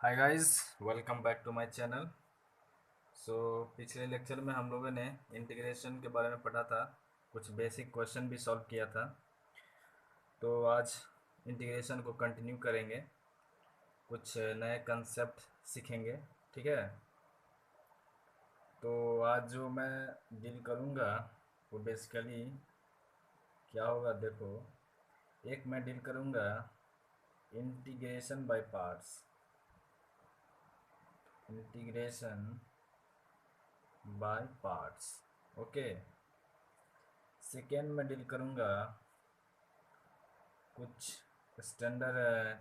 Hi guys, welcome back to my channel. So पिछले lecture में हम लोगों ने इंटीग्रेशन के बारे में पढ़ा था, कुछ बेसिक क्वेश्चन भी सॉल्व किया था। तो आज इंटीग्रेशन को कंटिन्यू करेंगे, कुछ नए कंसेप्ट सीखेंगे। ठीक है। तो आज जो मैं डील करूँगा वो बेसिकली क्या होगा, देखो। एक मैं डील करूँगा integration by parts. Integration by parts, okay. Second में डील करूँगा कुछ standard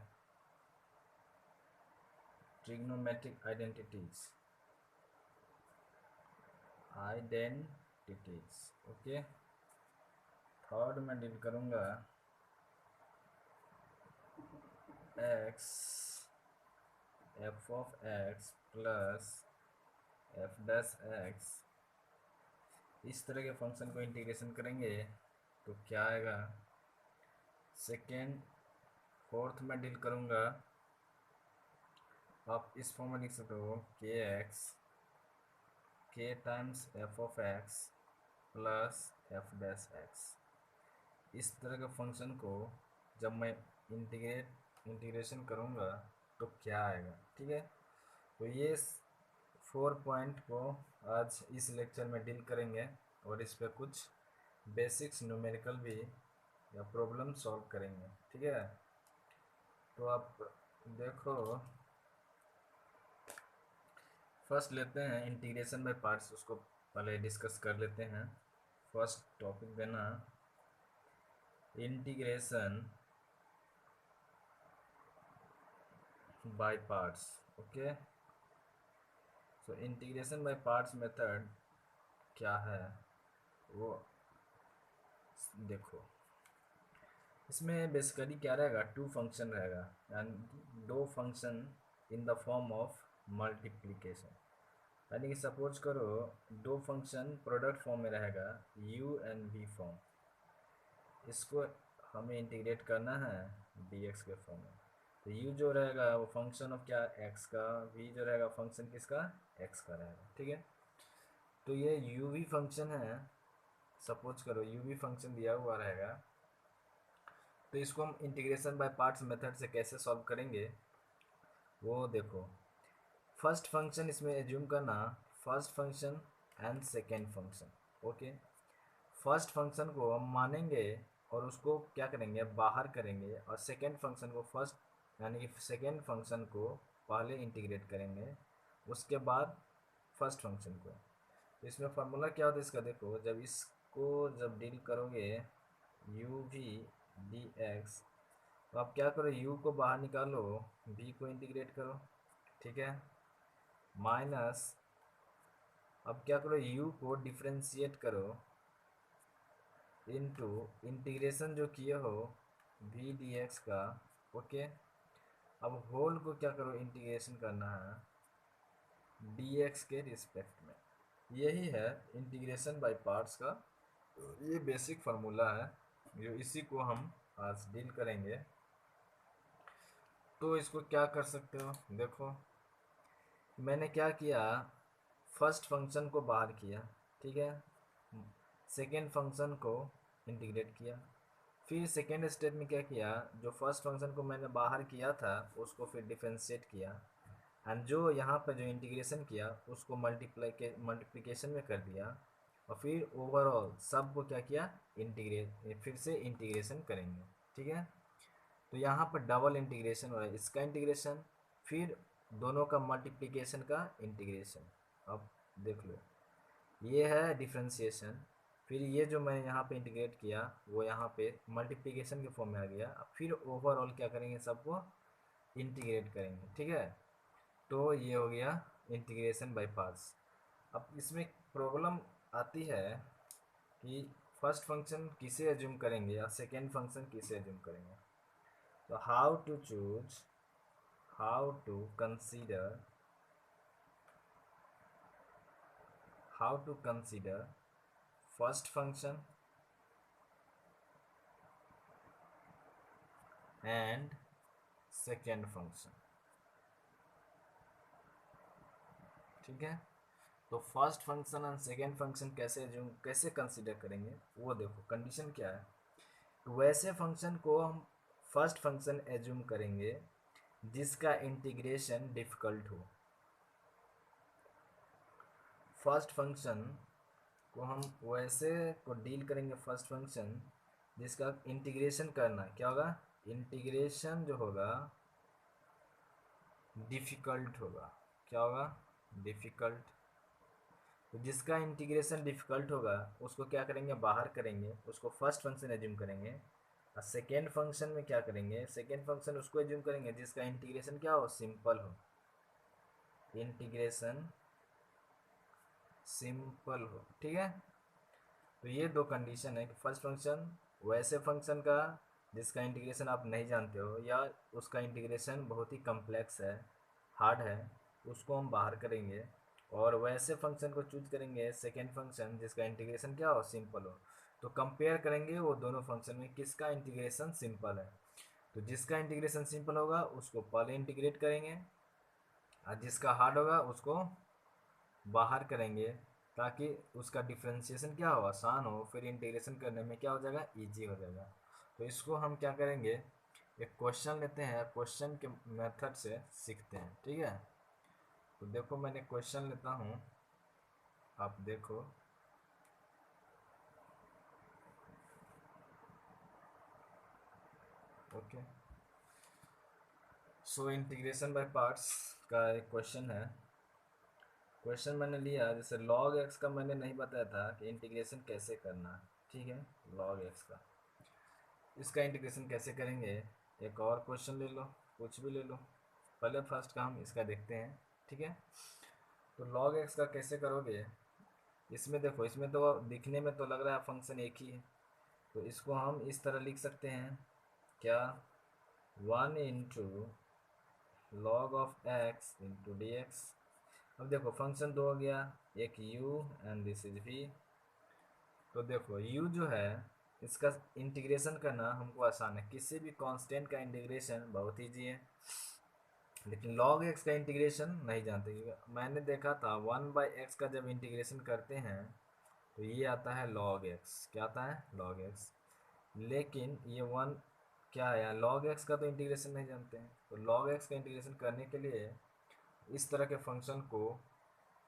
trigonometric identities, okay. Third में डील करूँगा x, F of x plus f dash x, इस तरह के फंक्शन को इंटीग्रेशन करेंगे तो क्या आएगा। सेकेंड फोर्थ में डील करूँगा, आप इस फॉर्म में लिख सकते हो के एक्स, के times F of x plus f dash x. इस तरह के फंक्शन को जब मैं इंटीग्रेशन करूँगा तो क्या आएगा, ठीक है। तो ये 4 पॉइंट को आज इस लेक्चर में डील करेंगे और इस पे कुछ बेसिक्स न्यूमेरिकल भी या प्रॉब्लम सॉल्व करेंगे, ठीक है। तो आप देखो, फर्स्ट लेते हैं इंटीग्रेशन बाय पार्ट्स, उसको पहले डिस्कस कर लेते हैं। फर्स्ट टॉपिक देना integration by parts, okay. So integration by parts method क्या है वो देखो। इसमें बेसिकली क्या रहेगा, टू फंक्शन रहेगा एंड दो function in the form of multiplication. यानी कि सपोज करो दो फंक्शन प्रोडक्ट फॉर्म में रहेगा, u एंड v फॉर्म। इसको हमें इंटीग्रेट करना है dx के फॉर्म में। तो u जो रहेगा वो फंक्शन ऑफ क्या, x का। v जो रहेगा फंक्शन किसका, x का रहेगा, ठीक है। तो ये uv फंक्शन है, सपोज करो uv फंक्शन दिया हुआ रहेगा। तो इसको हम इंटीग्रेशन बाय पार्ट्स मेथड से कैसे सॉल्व करेंगे वो देखो। फर्स्ट फंक्शन इसमें एज्यूम करना, first function and second function, okay. First function को हम मानेंगे और उसको क्या करेंगे, बाहर करेंगे, और सेकेंड फंक्शन को फर्स्ट यानी कि सेकेंड फंक्शन को पहले इंटीग्रेट करेंगे, उसके बाद फर्स्ट फंक्शन को। तो इसमें फार्मूला क्या होता है इसका, देखो। जब डील करोगे u v dx, तो आप क्या करो, u को बाहर निकालो, v को इंटीग्रेट करो, ठीक है। माइनस, अब क्या करो, u को डिफ्रेंशिएट करो इनटू इंटीग्रेशन जो किए हो v dx का, ओके। अब होल को क्या करो, इंटीग्रेशन करना है dx के रिस्पेक्ट में। यही है इंटीग्रेशन बाय पार्ट्स का, ये बेसिक फार्मूला है जो इसी को हम आज डील करेंगे। तो इसको क्या कर सकते हो, देखो। मैंने क्या किया, फर्स्ट फंक्शन को बाहर किया, ठीक है। सेकेंड फंक्शन को इंटीग्रेट किया, फिर सेकेंड स्टेप में क्या किया, जो फर्स्ट फंक्शन को मैंने बाहर किया था उसको फिर डिफरेंशिएट किया, एंड जो यहाँ पर जो इंटीग्रेशन किया उसको मल्टीप्लिकेशन में कर दिया, और फिर ओवरऑल सब को क्या किया, इंटीग्रेट, फिर से इंटीग्रेशन करेंगे, ठीक है। तो यहाँ पर डबल इंटीग्रेशन हो रहा है, इसका इंटीग्रेशन, फिर दोनों का मल्टीप्लिकेशन का इंटीग्रेशन। अब देख लो, ये है डिफ्रेंशिएशन, फिर ये जो मैं यहाँ पे इंटीग्रेट किया वो यहाँ पे मल्टीप्लिकेशन के फॉर्म में आ गया। अब फिर ओवरऑल क्या करेंगे, सबको इंटीग्रेट करेंगे, ठीक है। तो ये हो गया इंटीग्रेशन बाय पार्ट्स। अब इसमें प्रॉब्लम आती है कि फर्स्ट फंक्शन किसे एज्यूम करेंगे या सेकेंड फंक्शन किसे एज्यूम करेंगे। तो how to consider first function and second function, ठीक है। तो फर्स्ट फंक्शन और सेकेंड फंक्शन कैसे कंसिडर करेंगे वो देखो, कंडीशन क्या है। तो वैसे फंक्शन को हम फर्स्ट फंक्शन एज्यूम करेंगे जिसका इंटीग्रेशन डिफिकल्ट हो। फर्स्ट फंक्शन को हम वैसे को डील करेंगे, फर्स्ट फंक्शन जिसका इंटीग्रेशन करना क्या होगा, इंटीग्रेशन जो होगा डिफ़िकल्ट होगा। क्या होगा, डिफ़िकल्ट। तो जिसका इंटीग्रेशन डिफ़िकल्ट होगा उसको क्या करेंगे, बाहर करेंगे, उसको फर्स्ट फंक्शन एज्यूम करेंगे। और सेकेंड फंक्शन में क्या करेंगे, सेकेंड फंक्शन उसको एज्यूम करेंगे जिसका इंटीग्रेशन क्या हो, सिंपल हो, इंटीग्रेशन सिंपल हो। ठीक है। तो ये दो कंडीशन है कि फर्स्ट फंक्शन वैसे फंक्शन का जिसका इंटीग्रेशन आप नहीं जानते हो या उसका इंटीग्रेशन बहुत ही कम्प्लेक्स है, हार्ड है, उसको हम बाहर करेंगे। और वैसे फंक्शन को चूज करेंगे सेकेंड फंक्शन जिसका इंटीग्रेशन क्या हो, सिंपल हो। तो कंपेयर करेंगे वो दोनों फंक्शन में किसका इंटीग्रेशन सिंपल है। तो जिसका इंटीग्रेशन सिंपल होगा उसको पहले इंटीग्रेट करेंगे और जिसका हार्ड होगा उसको बाहर करेंगे, ताकि उसका डिफ्रेंशिएशन क्या हो, आसान हो, फिर इंटीग्रेशन करने में क्या हो जाएगा, इजी हो जाएगा। तो इसको हम क्या करेंगे, एक क्वेश्चन लेते हैं, क्वेश्चन के मेथड से सीखते हैं। ठीक है। तो देखो मैंने क्वेश्चन लेता हूँ, आप देखो। Okay. So integration by parts का एक क्वेश्चन है। क्वेश्चन मैंने लिया, जैसे log x का मैंने नहीं बताया था कि इंटीग्रेशन कैसे करना है। ठीक है। log x का, इसका इंटीग्रेशन कैसे करेंगे। एक और क्वेश्चन ले लो, कुछ भी ले लो, पहले फर्स्ट का हम इसका देखते हैं। ठीक है। तो log x का कैसे करोगे, इसमें देखो, इसमें तो दिखने में तो लग रहा है फंक्शन एक ही है, तो इसको हम इस तरह लिख सकते हैं, क्या, 1 × log of x into D x. अब देखो फंक्शन दो हो गया, एक u and this is v। तो देखो u जो है इसका इंटीग्रेशन करना हमको आसान है, किसी भी कांस्टेंट का इंटीग्रेशन बहुत ईजी है। लेकिन log x का इंटीग्रेशन नहीं जानते, क्योंकि मैंने देखा था 1/x का जब इंटीग्रेशन करते हैं तो ये आता है log x। क्या आता है, log x। लेकिन ये वन क्या है, log x का तो इंटीग्रेशन नहीं जानते हैं, तो log x का इंटीग्रेशन करने के लिए इस तरह के फंक्शन को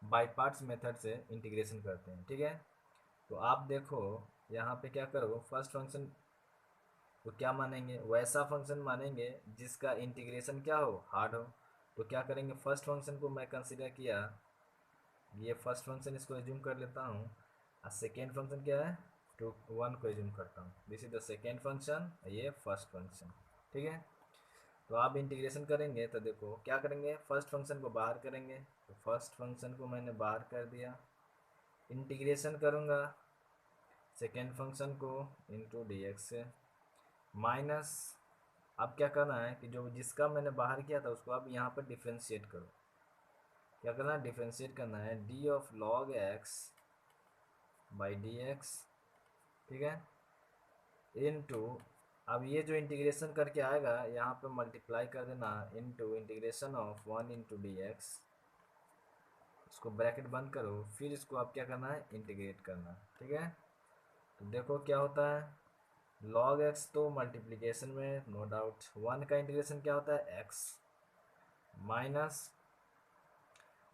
बाई पार्ट्स मेथड से इंटीग्रेशन करते हैं। ठीक है। तो आप देखो यहाँ पे क्या करो, फर्स्ट फंक्शन तो क्या मानेंगे, वैसा फंक्शन मानेंगे जिसका इंटीग्रेशन क्या हो, हार्ड हो। तो क्या करेंगे, फर्स्ट फंक्शन को मैं कंसिडर किया, ये फर्स्ट फंक्शन इसको एज्यूम कर लेता हूँ, और सेकेंड फंक्शन क्या है, 1 को एज्यूम करता हूँ। This is the second function, ये फर्स्ट फंक्शन। ठीक है। तो आप इंटीग्रेशन करेंगे तो देखो क्या करेंगे, फर्स्ट फंक्शन को बाहर करेंगे, तो फर्स्ट फंक्शन को मैंने बाहर कर दिया, इंटीग्रेशन करूँगा सेकेंड फंक्शन को इंटू डी एक्स से, माइनस, अब क्या करना है कि जो जिसका मैंने बाहर किया था उसको अब यहाँ पर डिफ्रेंशिएट करो। क्या करना है, डिफ्रेंशिएट करना है D of log x by d x. ठीक है। इनटू, अब ये जो इंटीग्रेशन करके आएगा यहाँ पे मल्टीप्लाई कर देना into integration of 1 into D x, इसको ब्रैकेट बंद करो, फिर इसको आप क्या करना है, इंटीग्रेट करना। ठीक है। तो देखो क्या होता है, log x तो मल्टीप्लिकेशन में नो डाउट, 1 का इंटीग्रेशन क्या होता है, x माइनस,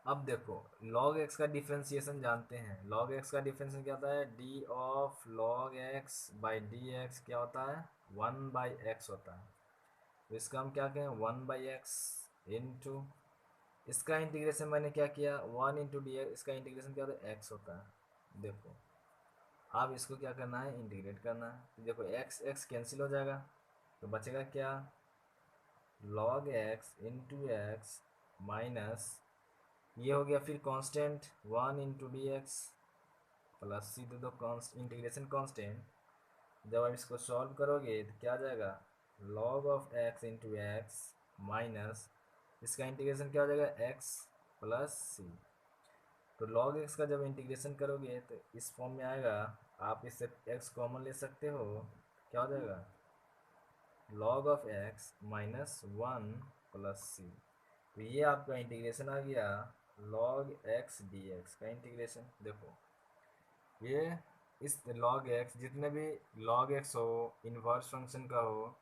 अब देखो log x का डिफ्रेंशिएशन जानते हैं, log x का डिफ्रेंशिएशन क्या होता है, d of log x by d x क्या होता है, 1/x होता है। तो इसका हम क्या कहें, 1/x इंटू, इसका इंटीग्रेशन मैंने क्या किया, 1 इंटू डी एक्स, इसका इंटीग्रेशन क्या होता है, x होता है। देखो अब इसको क्या करना है, इंटीग्रेट करना है। तो देखो x x कैंसिल हो जाएगा, तो बचेगा क्या, log x into x minus, ये हो गया फिर constant 1 into D x plus सीधे दो इंटीग्रेशन कांस्टेंट, जब आप इसको सॉल्व करोगे तो क्या आ जाएगा, log of x into x minus, इसका इंटीग्रेशन क्या हो जाएगा, x प्लस सी। तो log x का जब इंटीग्रेशन करोगे तो इस फॉर्म में आएगा, आप इससे x कॉमन ले सकते हो, क्या हो जाएगा, log of x minus 1 plus C. तो ये आपका इंटीग्रेशन आ गया log x dx का इंटीग्रेशन। देखो ये इस log x, जितने भी log x हो, इनवर्स फंक्शन का हो,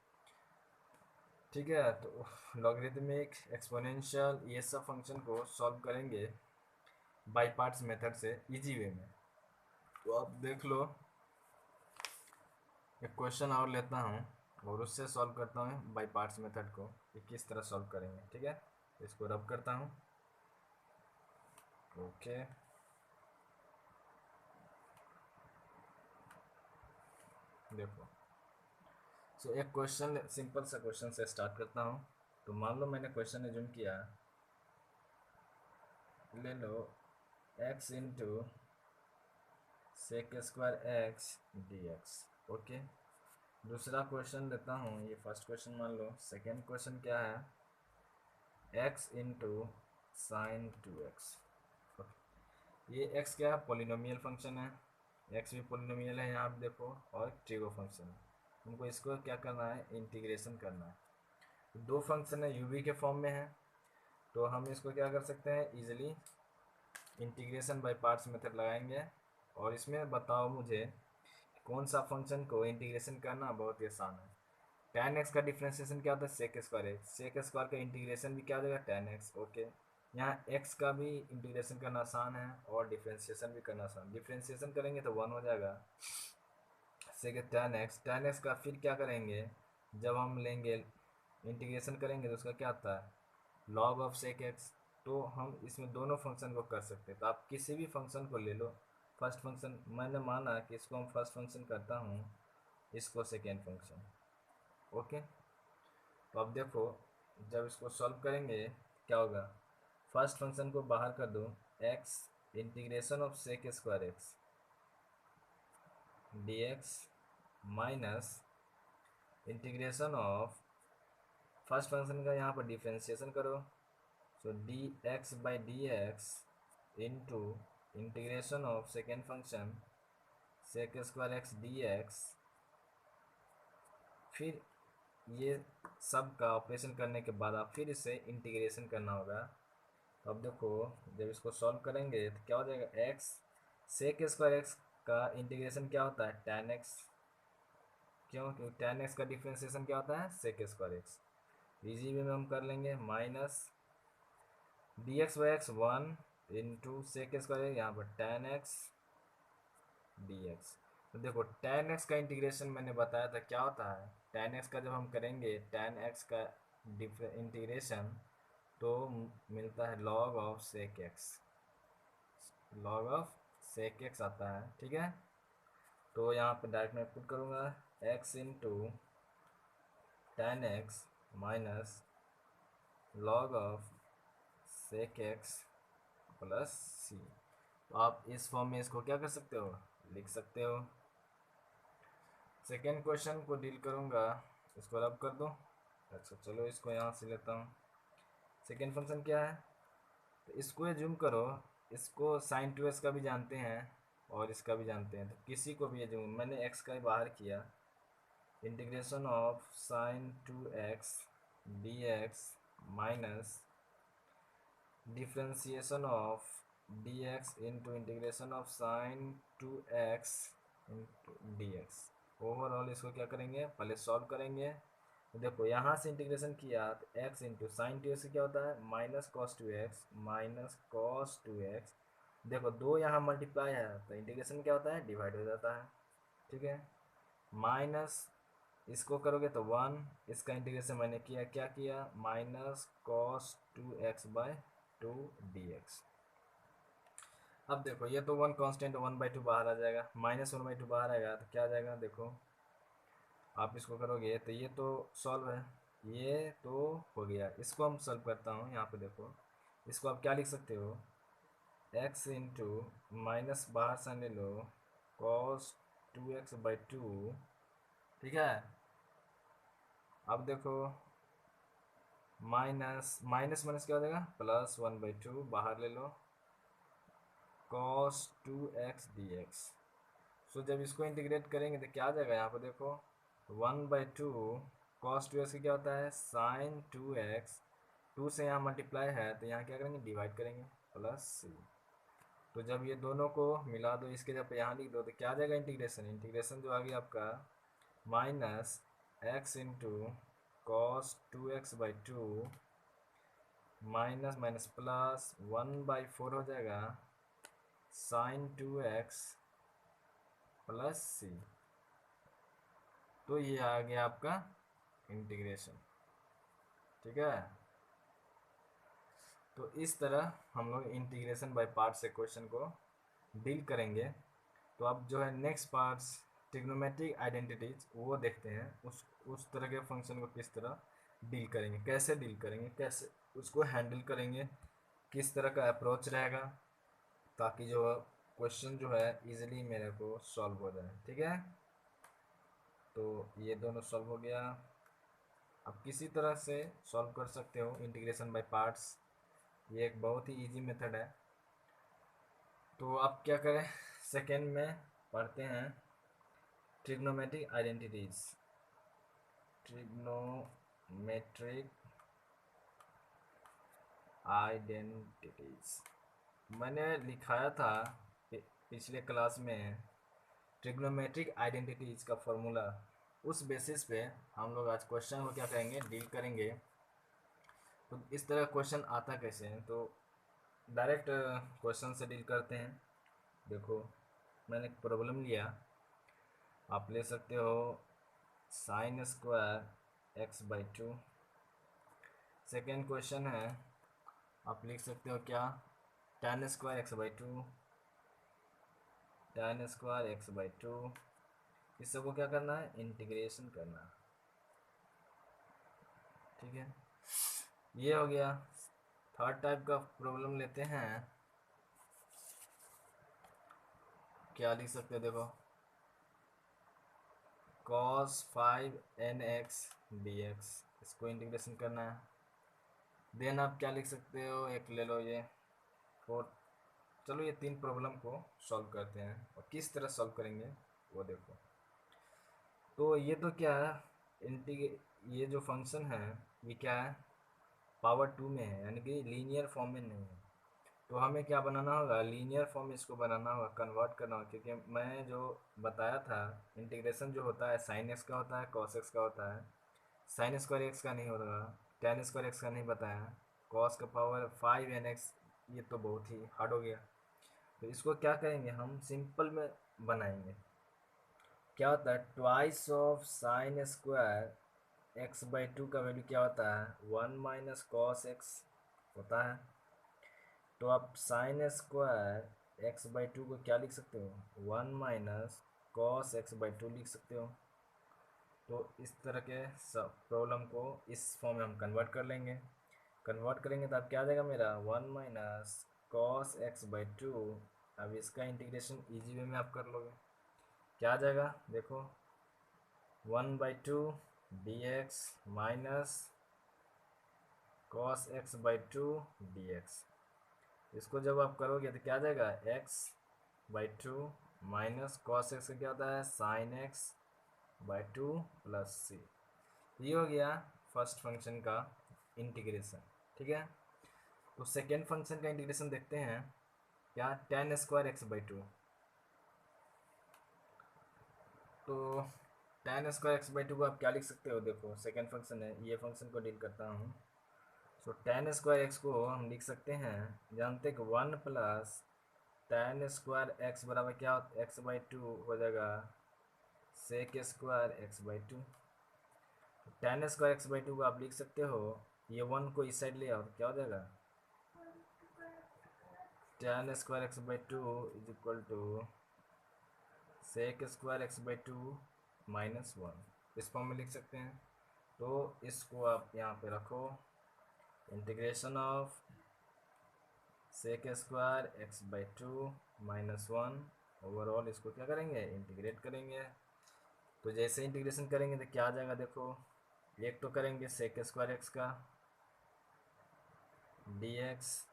ठीक है, तो लॉगरिदमिक, एक्सपोनेंशियल, ये सब फंक्शन को सॉल्व करेंगे बाई पार्ट्स मेथड से इजी वे में। तो आप देख लो, एक क्वेश्चन और लेता हूँ और उससे सॉल्व करता हूँ बाई पार्ट्स मेथड को कि किस तरह सॉल्व करेंगे। ठीक है, इसको रब करता हूँ। ओके, देखो सो एक क्वेश्चन, सिंपल सा क्वेश्चन से स्टार्ट करता हूँ। तो मान लो मैंने क्वेश्चन एज्यूम किया, ले लो x into sec square x d x. Okay, दूसरा क्वेश्चन लेता हूँ, ये फर्स्ट क्वेश्चन मान लो। सेकेंड क्वेश्चन क्या है, x into sine to x. ये x क्या है, पोलिनोमियल फंक्शन है, x भी पोलिनोमियल है यहाँ पे देखो, और ट्रिगो फंक्शन है। हमको इसको क्या करना है, इंटीग्रेशन करना है। दो फंक्शन है u v के फॉर्म में है, तो हम इसको क्या कर सकते हैं, easily integration by parts method लगाएंगे। और इसमें बताओ मुझे कौन सा फंक्शन को इंटीग्रेशन करना बहुत ही आसान है। tan x का डिफ्रेंशिएशन क्या होता है, sec square x. Sec square का इंटीग्रेशन भी क्या हो जाएगा, tan x। ओके, यहाँ x का भी इंटीग्रेशन करना आसान है और डिफ्रेंशिएशन भी करना आसान। डिफ्रेंशिएशन करेंगे तो 1 हो जाएगा, सेक tan x का फिर क्या करेंगे, जब हम लेंगे इंटीग्रेशन करेंगे तो उसका क्या आता है, log ऑफ सेक एक्स। तो हम इसमें दोनों फंक्शन को कर सकते हैं, तो आप किसी भी फंक्शन को ले लो। फर्स्ट फंक्शन मैंने माना कि इसको हम फर्स्ट फंक्शन करता हूँ, इसको सेकेंड फंक्शन। ओके, तो अब देखो जब इसको सॉल्व करेंगे क्या होगा, फर्स्ट फंक्शन को बाहर कर दो, x integration of sec square x d x minus integration of first function का यहाँ पर डिफ्रेंशिएशन करो, so d x by d x into integration of second function sec square x d x. फिर ये सब का ऑपरेशन करने के बाद आप फिर इसे इंटीग्रेशन करना होगा। तो अब देखो जब इसको सॉल्व करेंगे तो क्या हो जाएगा, एक्स सेक स्क्वायर एक्स का इंटीग्रेशन क्या होता है, tan एक्स। क्यों, क्योंकि tan एक्स का डिफ्रेंशिएशन क्या होता है, sec square x. Easy way में हम कर लेंगे, minus d x by x 1 into sec square, यहाँ पर tan एक्स डी एक्स। तो देखो tan x का इंटीग्रेशन मैंने बताया था क्या होता है, tan x का जब हम करेंगे tan x का इंटीग्रेशन तो मिलता है log of sec x, log of sec x आता है। ठीक है, तो यहाँ पे डायरेक्ट मैं पुट करूँगा x into tan x minus log of sec x plus C. तो आप इस फॉर्म में इसको क्या कर सकते हो, लिख सकते हो। सेकेंड क्वेश्चन को डील करूँगा, इसको रब कर दो। अच्छा चलो इसको यहाँ से लेता हूँ। सेकेंड फंक्शन क्या है, तो इसको जूम करो, इसको साइन टू एक्स का भी जानते हैं और इसका भी जानते हैं, तो किसी को भी ये जूम, मैंने एक्स का ही बाहर किया, integration of sine to x d x minus differentiation of D x into integration of sine to x into D x. Overall इसको क्या करेंगे, पहले सॉल्व करेंगे। तो देखो यहाँ से इंटीग्रेशन किया तो x into sine to x क्या होता है, minus cos two x, minus cos two x. देखो दो यहाँ मल्टीप्लाई है तो इंटीग्रेशन क्या होता है, डिवाइड हो जाता है। ठीक है, माइनस इसको करोगे तो 1, इसका इंटीग्रेशन मैंने किया, क्या किया, minus cos two x by two D x. अब देखो ये तो वन कांस्टेंट 1/2 बाहर आ जाएगा, -1/2 बाहर आएगा तो क्या आ जाएगा, देखो आप इसको करोगे तो ये तो सॉल्व है, ये तो हो गया। इसको हम सॉल्व करता हूँ, यहाँ पे देखो इसको आप क्या लिख सकते हो, x इंटू माइनस बाहर से ले लो cos 2x/2। ठीक है, अब देखो माइनस माइनस माइनस क्या हो जाएगा, +1/2 बाहर ले लो cos 2x dx। सो जब इसको इंटीग्रेट करेंगे तो क्या आ जाएगा, यहाँ पर देखो 1/2 cos 2x क्या होता है, sin 2x, 2 से यहाँ मल्टीप्लाई है तो यहाँ क्या करेंगे, डिवाइड करेंगे। Plus C. तो जब ये दोनों को मिला दो, इसके जब यहाँ लिख दो तो क्या आ जाएगा इंटीग्रेशन, इंटीग्रेशन जो आ गया आपका minus x into cos 2x/2 minus minus plus 1/4 हो जाएगा साइन 2x प्लस सी। तो ये आ गया आपका इंटीग्रेशन। ठीक है, तो इस तरह हम लोग इंटीग्रेशन बाय पार्ट से क्वेश्चन को डील करेंगे। तो अब जो है नेक्स्ट पार्ट्स ट्रिग्नोमेट्रिक आइडेंटिटीज वो देखते हैं, उस तरह के फंक्शन को किस तरह डील करेंगे, कैसे डील करेंगे, कैसे उसको हैंडल करेंगे, किस तरह का अप्रोच रहेगा, ताकि जो क्वेश्चन जो है इजीली मेरे को सॉल्व हो जाए। ठीक है, तो ये दोनों सॉल्व हो गया। अब किसी तरह से सॉल्व कर सकते हो इंटीग्रेशन बाय पार्ट्स, ये एक बहुत ही इजी मेथड है। तो अब क्या करें, सेकेंड में पढ़ते हैं ट्रिग्नोमेट्रिक आइडेंटिटीज। ट्रिग्नोमेट्रिक आइडेंटिटीज मैंने लिखाया था पिछले क्लास में ट्रिग्नोमेट्रिक आइडेंटिटीज का फॉर्मूला। उस बेसिस पे हम लोग आज क्वेश्चन को क्या करेंगे, डील करेंगे। तो इस तरह क्वेश्चन आता कैसे है, तो डायरेक्ट क्वेश्चन से डील करते हैं। देखो मैंने एक प्रॉब्लम लिया, आप ले सकते हो sine square x/2। Second question है, आप लिख सकते हो क्या, tan square x/2, tan square x/2। इस सबको क्या करना है, इंटीग्रेशन करना है। ठीक है, ये हो गया। थर्ड टाइप का प्रॉब्लम लेते हैं, क्या लिख सकते हो, देखो cos 5nx dx, इसको इंटीग्रेशन करना है। देन आप क्या लिख सकते हो, एक ले लो ये फोर्थ। चलो ये तीन प्रॉब्लम को सॉल्व करते हैं, और किस तरह सॉल्व करेंगे वो देखो। तो ये तो क्या है, ये जो फंक्शन है ये क्या है, पावर 2 में है, यानी कि लीनियर फॉर्म में नहीं है। तो हमें क्या बनाना होगा, लीनियर फॉर्म इसको बनाना होगा, कन्वर्ट करना होगा। क्योंकि मैं जो बताया था इंटीग्रेशन जो होता है साइन एक्स का होता है, कॉस एक्स का होता है, साइन स्क्वायर एक्स का नहीं होगा, टेन स्क्वायर एक्स का नहीं बताया, कॉस का पावर 5nx, ये तो बहुत ही हार्ड हो गया। तो इसको क्या करेंगे, हम सिंपल में बनाएंगे। क्या होता है, twice of sine square x/2 का वैल्यू क्या होता है, 1 माइनस कॉस एक्स होता है। तो आप साइन स्क्वायर x/2 को क्या लिख सकते हो, 1 माइनस कॉस x/2 लिख सकते हो। तो इस तरह के सब प्रॉब्लम को इस फॉर्म में हम कन्वर्ट कर लेंगे। कन्वर्ट करेंगे तो अब क्या आ जाएगा मेरा, 1 माइनस कॉस x/2। अब इसका इंटीग्रेशन इजी वे में आप कर लोगे, क्या आ जाएगा देखो, 1/2 dx minus cos x/2 dx। इसको जब आप करोगे तो क्या आ जाएगा, x/2 माइनस कॉस एक्स का क्या होता है, साइन x/2 प्लस सी। ये हो गया फर्स्ट फंक्शन का इंटीग्रेशन। ठीक है, तो सेकेंड फंक्शन का इंटीग्रेशन देखते हैं, क्या, tan स्क्वायर x/2। तो tan स्क्वायर x/2 को आप क्या लिख सकते हो, देखो सेकेंड फंक्शन है, ये फंक्शन को डील करता हूँ। तो tan स्क्वायर x को हम लिख सकते हैं, जानते कि 1 प्लस tan स्क्वायर x बराबर क्या, x/2 हो जाएगा सेक square x/2। tan square x/2 को आप लिख सकते हो, ये 1 को इस साइड ले आओ तो क्या हो जाएगा, tan square x/2 is equal to sec square x/2 minus 1, इस फॉर्म में लिख सकते हैं। तो इसको आप यहाँ पे रखो, integration of sec square x/2 minus 1 overall, इसको क्या करेंगे, इंटीग्रेट करेंगे। तो जैसे इंटीग्रेशन करेंगे तो क्या आ जाएगा, देखो एक तो करेंगे सेक स्क्वायर एक्स का dx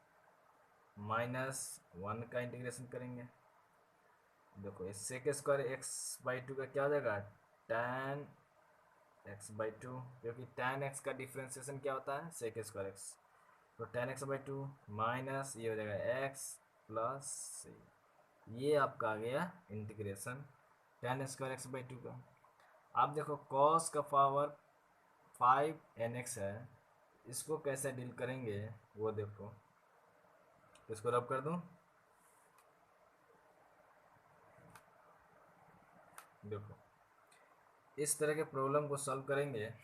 माइनस 1 का इंटीग्रेशन करेंगे। देखो इस सेक स्क्वायर x/2 का क्या हो जाएगा, tan x/2, क्योंकि tan x का डिफ्रेंसिएशन क्या होता है, सेक स्क्वायर एक्स। तो ten x by two minus ये हो जाएगा एक्स प्लस सी। ये आपका आ गया integration ten square x by two का। आप देखो कॉस का पावर 5 nx है, इसको कैसे डील करेंगे वो देखो। इसको रब कर दूं, देखो इस तरह के प्रॉब्लम को सॉल्व करेंगे,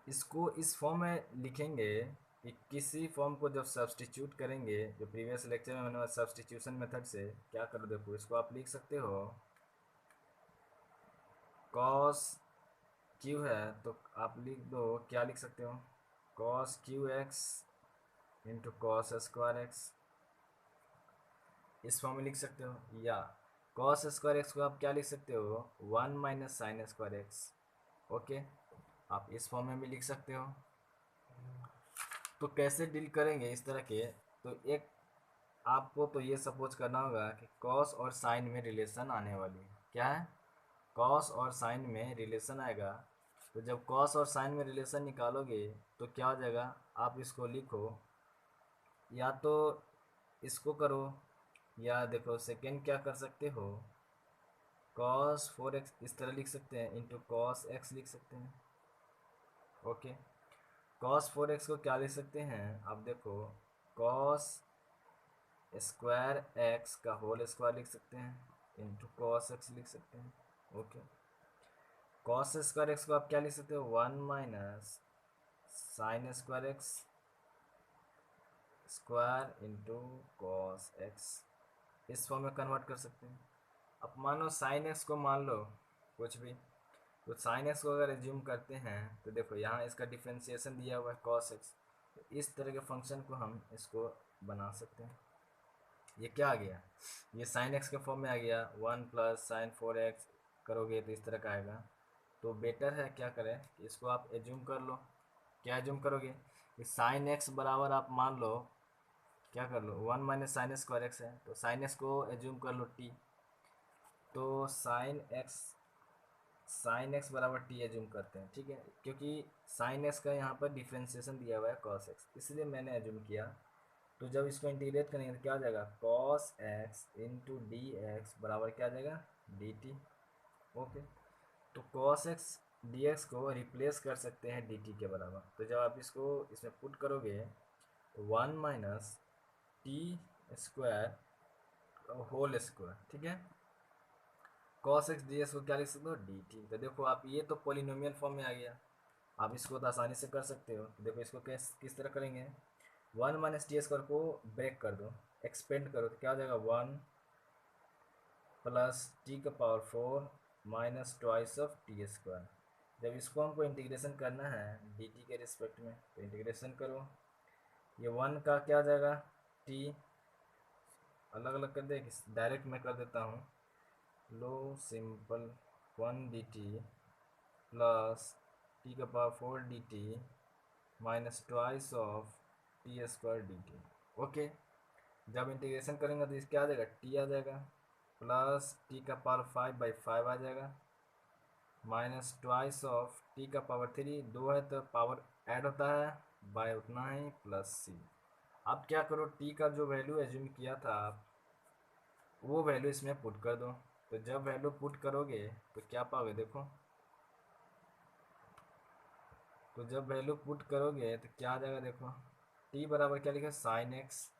इसको इस फॉर्म में लिखेंगे कि किसी फॉर्म को जब सब्सटीट्यूट करेंगे, जो प्रीवियस लेक्चर में मैंने सब्सटीट्यूशन मेथड से क्या करो, देखो इसको आप लिख सकते हो कॉस क्यू है तो आप लिख दो, क्या लिख सकते हो, cos Q x into cos square x, इस फॉर्म में लिख सकते हो। या कॉस स्क्वायर एक्स को आप क्या लिख सकते हो, 1 - sin² एक्स। ओके, आप इस फॉर्म में भी लिख सकते हो। तो कैसे डील करेंगे इस तरह के, तो एक आपको तो ये सपोज करना होगा कि कॉस और साइन में रिलेशन आने वाली है। क्या है, कॉस और साइन में रिलेशन आएगा। तो जब कॉस और साइन में रिलेशन निकालोगे तो क्या हो जाएगा, आप इसको लिखो, या तो इसको करो, या देखो सेकेंड क्या कर सकते हो, कॉस 4x इस तरह लिख सकते हैं, इंटू कॉस एक्स लिख सकते हैं। ओके, कॉस 4x को क्या लिख सकते हैं, आप देखो कॉस स्क्वायर एक्स का होल स्क्वायर लिख सकते हैं इंटू कॉस एक्स लिख सकते हैं। ओके, कॉस स्क्वायर एक्स को आप क्या लिख सकते हो, 1 - sin² x square into cos x, इस फॉर्म में कन्वर्ट कर सकते हैं। अब मानो साइन एक्स को मान लो कुछ भी, तो साइन एक्स को अगर एज्यूम करते हैं तो देखो यहाँ इसका डिफ्रेंसिएशन दिया हुआ है कॉस एक्स, तो इस तरह के फंक्शन को हम इसको बना सकते हैं। ये क्या आ गया, ये साइन एक्स के फॉर्म में आ गया, 1 + sin 4x करोगे तो इस तरह का आएगा। तो बेटर है क्या करें कि इसको आप एज्यूम कर लो। क्या एज्यूम करोगे कि साइन एक्स बराबर आप मान लो, क्या कर लो, 1 - sin² एक्स है, तो साइन एक्स को एज्यूम कर लो टी, तो साइन एक्स बराबर टी एज्यूम करते हैं। ठीक है, क्योंकि साइन एक्स का यहाँ पर डिफ्रेंसिएशन दिया हुआ है कॉस एक्स, इसलिए मैंने एज्यूम किया। तो जब इसको इंटीग्रेट करेंगे तो क्या हो जाएगा, cos x into D x बराबर क्या आ जाएगा, डी टी। ओके, तो कॉस एक्स डी एक्स को रिप्लेस कर सकते हैं डी टी के बराबर। तो जब आप इसको इसमें पुट करोगे तो 1 - t² होल स्क्वायर, ठीक है, कॉस एक्स डी एक्स को क्या लिख सकते हो, डी टी। तो देखो आप ये तो पोलिनोमियल फॉर्म में आ गया, आप इसको तो आसानी से कर सकते हो। देखो इसको किस तरह करेंगे, 1 - t² को ब्रेक कर दो, एक्सपेंड करो, तो क्या हो जाएगा, 1 + t⁴ -2/t²। जब इसको हमको इंटीग्रेशन करना है डी टी के रिस्पेक्ट में, तो इंटीग्रेशन करो, ये 1 का क्या आ जाएगा, टी अलग अलग कर दे, डायरेक्ट मैं कर देता हूँ, लो simple 1 dt plus t⁴ dt -2/t² okay, जब इंटीग्रेशन करेंगे तो इस क्या आ जाएगा, टी आ जाएगा, प्लस t⁵/5 आ जाएगा, -2/t⁻3, 2 है तो पावर ऐड होता है, बाय उतना ही प्लस सी। अब क्या करो, टी का जो वैल्यू एज्यूम किया था आप, वो वैल्यू इसमें पुट कर दो। तो जब वैल्यू पुट करोगे तो क्या पाओगे, देखो, तो जब वैल्यू पुट करोगे तो क्या आ जाएगा, देखो टी बराबर क्या लिखा, sign x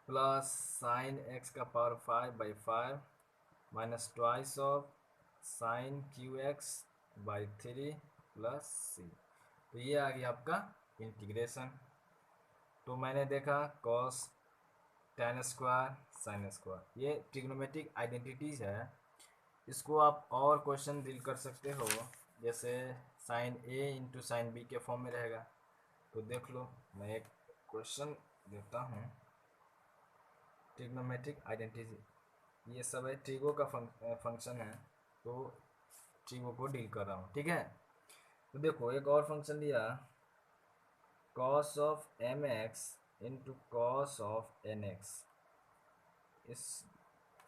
plus sine x का पावर 5/5 -2/sin³ प्लस सी। तो ये आ गया आपका इंटीग्रेशन। तो मैंने देखा कॉस tan² sin², ये ट्रिग्नोमेट्रिक आइडेंटिटीज है, इसको आप और क्वेश्चन डील कर सकते हो, जैसे साइन ए इंटू साइन बी के फॉर्म में रहेगा। तो देख लो, मैं एक क्वेश्चन देता हूँ, ट्रिग्नोमेट्रिक आइडेंटिटी, ये सब है ट्रिगो का फंक्शन है, तो ट्रिगो को डील कर रहा हूँ। ठीक है, तो देखो एक और फंक्शन दिया, cos of mx into cos of nx, इस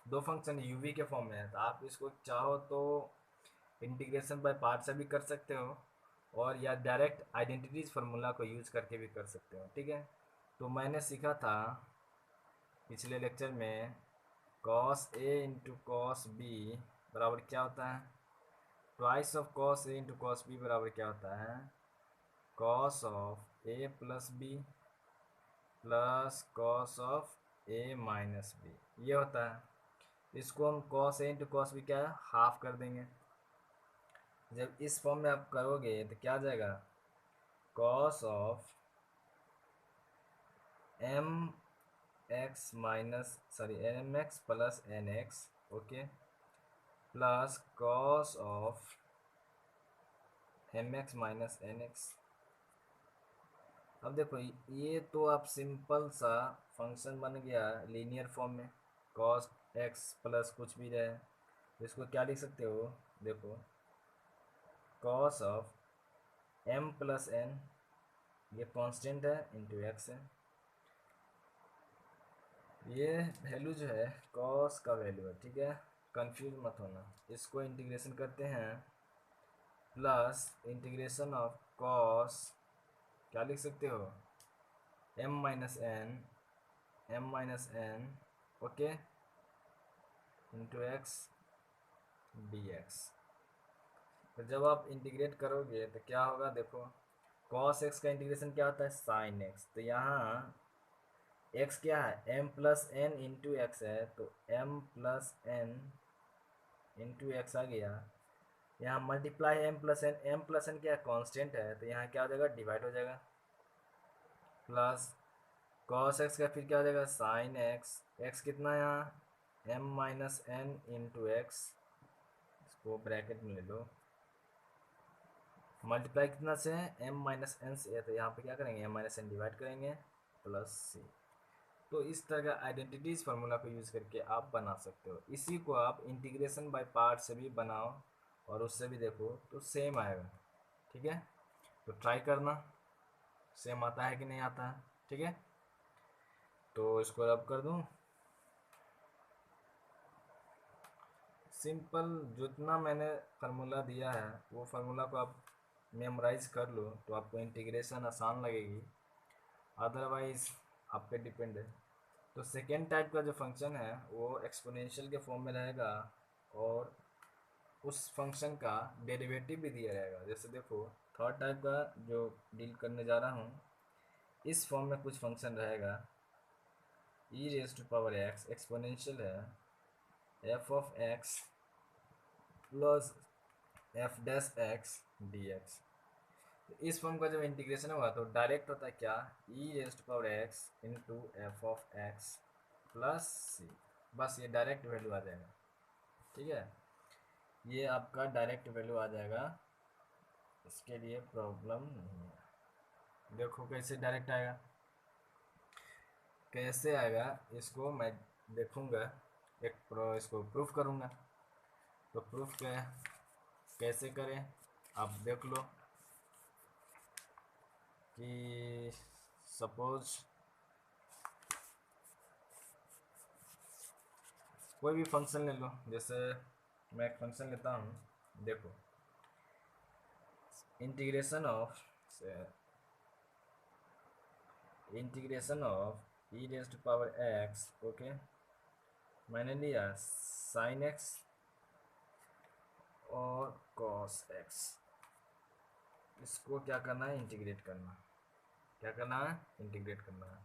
दो फंक्शन यूवी के फॉर्म में है, तो आप इसको चाहो तो इंटीग्रेशन बाय पार्ट से भी कर सकते हो, और या डायरेक्ट आइडेंटिटीज फार्मूला को यूज करके भी कर सकते हो, ठीक है। तो मैंने सीखा था पिछले लेक्चर में cos a into cos B बराबर क्या होता है, twice of cos a into cos B बराबर क्या होता है, cos of a plus B plus cos of a minus B, ये होता है। इसको हम cos a into cos B क्या है, हाफ कर देंगे। जब इस फॉर्म में आप करोगे तो क्या आ जाएगा, cos of m x minus sorry m x plus n x, okay, plus cos of m x minus n x. अब देखो ये तो आप सिंपल सा फंक्शन बन गया लीनियर फॉर्म में, कॉस एक्स प्लस कुछ भी रहे, इसको क्या लिख सकते हो, देखो cos of m plus n, ये कांस्टेंट है, इंटू एक्स है। ये वैल्यू जो है कॉस का वैल्यू है, ठीक है, कंफ्यूज मत होना। इसको इंटीग्रेशन करते हैं, प्लस इंटीग्रेशन ऑफ कॉस, क्या लिख सकते हो, m minus n, okay, into x d x. तो जब आप इंटीग्रेट करोगे तो क्या होगा, देखो कॉस एक्स का इंटीग्रेशन क्या होता है, साइन एक्स। तो यहाँ एक्स क्या है, M plus N into x है, तो M plus N into x आ गया। यहाँ मल्टीप्लाई एम प्लस एन क्या है, कॉन्स्टेंट है, तो यहाँ क्या हो जाएगा, डिवाइड हो जाएगा, प्लस कॉस एक्स का फिर क्या हो जाएगा, साइन एक्स, एक्स कितना है यहाँ m minus n into x, इसको ब्रैकेट में ले लो, मल्टीप्लाई कितना से है, एम माइनस एन से है, तो यहाँ पे क्या करेंगे, एम माइनस एन डिवाइड करेंगे, प्लस सी। तो इस तरह का आइडेंटिटीज फार्मूला को यूज़ करके आप बना सकते हो। इसी को आप इंटीग्रेशन बाय पार्ट से भी बनाओ और उससे भी देखो तो सेम आएगा, ठीक है। तो ट्राई करना, सेम आता है कि नहीं आता है, ठीक है। तो इसको रब कर दूं, सिंपल जितना मैंने फार्मूला दिया है वो फार्मूला को आप मेमोराइज कर लो तो आपको इंटीग्रेशन आसान लगेगी, अदरवाइज आप पे डिपेंड है। तो सेकेंड टाइप का जो फंक्शन है वो एक्सपोनेंशियल के फॉर्म में रहेगा और उस फंक्शन का डेरिवेटिव भी दिया रहेगा। जैसे देखो थर्ड टाइप का जो डील करने जा रहा हूँ, इस फॉर्म में कुछ फंक्शन रहेगा, e raise to power x exponential है f of x plus f dash x d x. इस फॉर्म का जब इंटीग्रेशन होगा तो डायरेक्ट होता है क्या, e raise to power x into f of x plus C, बस ये डायरेक्ट वैल्यू आ जाएगा, ठीक है, ये आपका डायरेक्ट वैल्यू आ जाएगा, इसके लिए प्रॉब्लम नहीं है। देखो कैसे डायरेक्ट आएगा, कैसे आएगा इसको मैं देखूंगा, इसको प्रूफ करूंगा। तो प्रूफ कैसे करें आप देख लो कि सपोज कोई भी फंक्शन ले लो, जैसे मैं एक फंक्शन लेता हूँ, देखो integration of e raise to power x, okay, मैंने लिया साइन एक्स और कॉस एक्स, इसको क्या करना है, इंटीग्रेट करना, क्या करना है, इंटीग्रेट करना है।